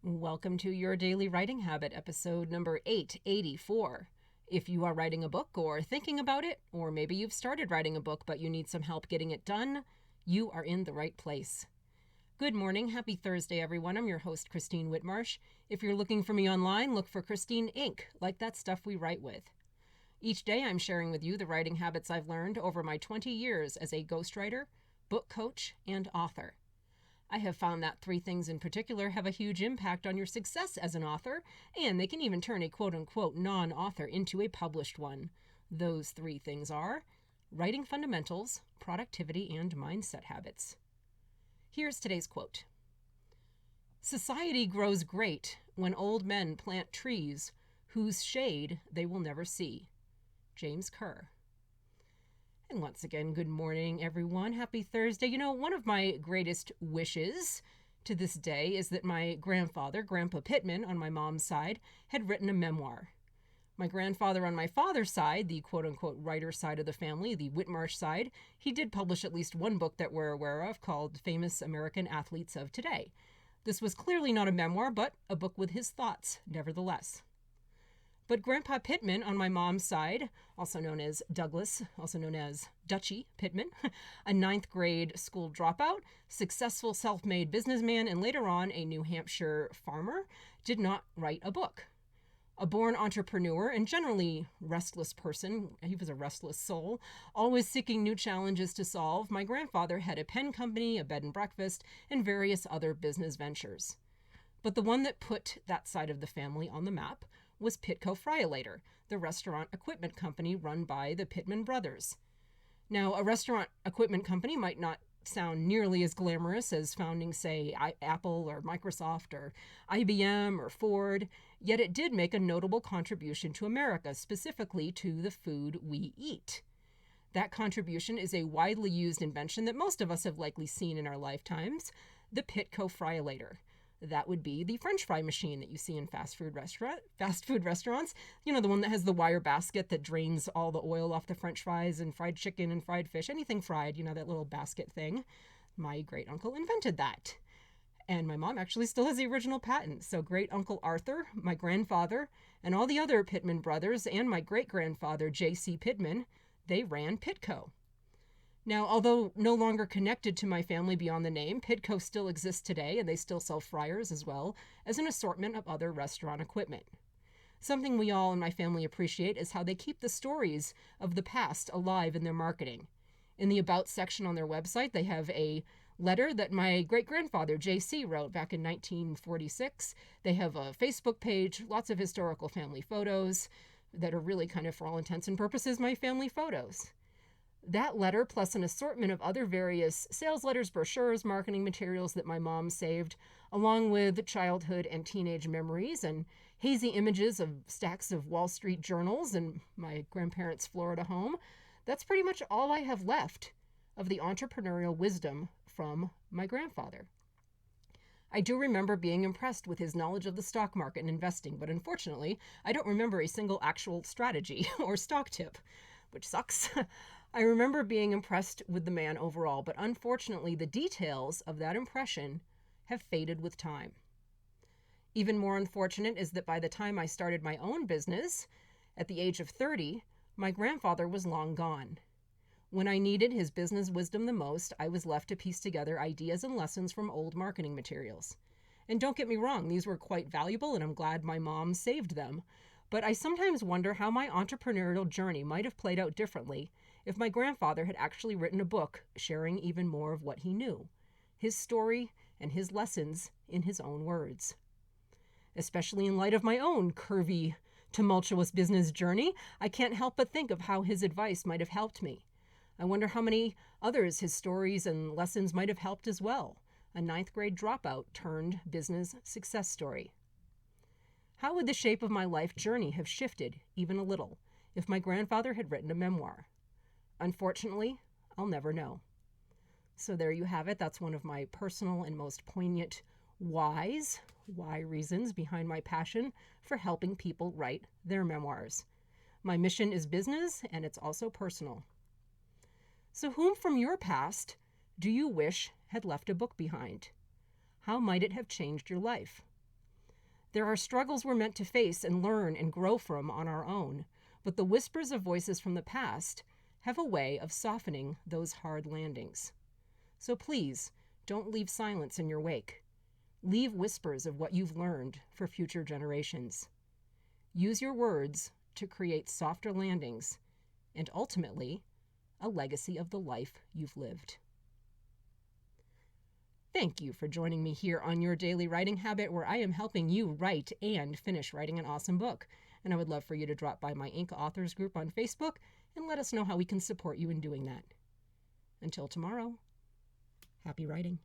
Welcome to Your Daily Writing Habit, episode number 884. If you are writing a book or thinking about it, or maybe you've started writing a book but you need some help getting it done, you are in the right place. Good morning. Happy Thursday, everyone. I'm your host, Christine Whitmarsh. If you're looking for me online, look for Christine Inc., like that stuff we write with. Each day I'm sharing with you the writing habits I've learned over my 20 years as a ghostwriter, book coach, and author. I have found that three things in particular have a huge impact on your success as an author, and they can even turn a quote-unquote non-author into a published one. Those three things are writing fundamentals, productivity, and mindset habits. Here's today's quote. Society grows great when old men plant trees whose shade they will never see. James Kerr. And once again, good morning, everyone. Happy Thursday. You know, one of my greatest wishes to this day is that my grandfather, Grandpa Pittman, on my mom's side, had written a memoir. My grandfather on my father's side, the quote-unquote writer side of the family, the Whitmarsh side, he did publish at least one book that we're aware of called Famous American Athletes of Today. This was clearly not a memoir, but a book with his thoughts, nevertheless. But Grandpa Pittman on my mom's side, also known as Douglas, also known as Dutchie Pittman, a ninth grade school dropout, successful self-made businessman, and later on a New Hampshire farmer, did not write a book. A born entrepreneur and generally restless person, he was a restless soul, always seeking new challenges to solve, my grandfather had a pen company, a bed and breakfast, and various other business ventures. But the one that put that side of the family on the map was Pitco Fryolator, the restaurant equipment company run by the Pittman brothers. Now, a restaurant equipment company might not sound nearly as glamorous as founding, say, Apple or Microsoft or IBM or Ford, yet it did make a notable contribution to America, specifically to the food we eat. That contribution is a widely used invention that most of us have likely seen in our lifetimes, the Pitco Fryolator. That would be the French fry machine that you see in fast food restaurants. You know, the one that has the wire basket that drains all the oil off the French fries and fried chicken and fried fish, anything fried, you know, that little basket thing. My great uncle invented that. And my mom actually still has the original patent. So great uncle Arthur, my grandfather, and all the other Pittman brothers, and my great grandfather, J.C. Pittman, they ran Pitco. Now, although no longer connected to my family beyond the name, Pitco still exists today, and they still sell fryers as well as an assortment of other restaurant equipment. Something we all in my family appreciate is how they keep the stories of the past alive in their marketing. In the About section on their website, they have a letter that my great-grandfather, J.C., wrote back in 1946. They have a Facebook page, lots of historical family photos that are really kind of, for all intents and purposes, my family photos. That letter, plus an assortment of other various sales letters, brochures, marketing materials that my mom saved, along with childhood and teenage memories and hazy images of stacks of Wall Street journals and my grandparents' Florida home, that's pretty much all I have left of the entrepreneurial wisdom from my grandfather. I do remember being impressed with his knowledge of the stock market and investing, but unfortunately, I don't remember a single actual strategy or stock tip, which sucks. I remember being impressed with the man overall, but unfortunately the details of that impression have faded with time. Even more unfortunate is that by the time I started my own business, at the age of 30, my grandfather was long gone. When I needed his business wisdom the most, I was left to piece together ideas and lessons from old marketing materials. And don't get me wrong, these were quite valuable, and I'm glad my mom saved them. But I sometimes wonder how my entrepreneurial journey might have played out differently if my grandfather had actually written a book sharing even more of what he knew, his story and his lessons in his own words. Especially in light of my own curvy, tumultuous business journey, I can't help but think of how his advice might have helped me. I wonder how many others his stories and lessons might have helped as well, a ninth grade dropout turned business success story. How would the shape of my life journey have shifted, even a little, if my grandfather had written a memoir? Unfortunately, I'll never know. So there you have it. That's one of my personal and most poignant why reasons behind my passion for helping people write their memoirs. My mission is business, and it's also personal. So whom from your past do you wish had left a book behind? How might it have changed your life? There are struggles we're meant to face and learn and grow from on our own, but the whispers of voices from the past have a way of softening those hard landings. So please, don't leave silence in your wake. Leave whispers of what you've learned for future generations. Use your words to create softer landings and ultimately a legacy of the life you've lived. Thank you for joining me here on Your Daily Writing Habit, where I am helping you write and finish writing an awesome book. And I would love for you to drop by my Inc. Authors group on Facebook and let us know how we can support you in doing that. Until tomorrow, happy writing.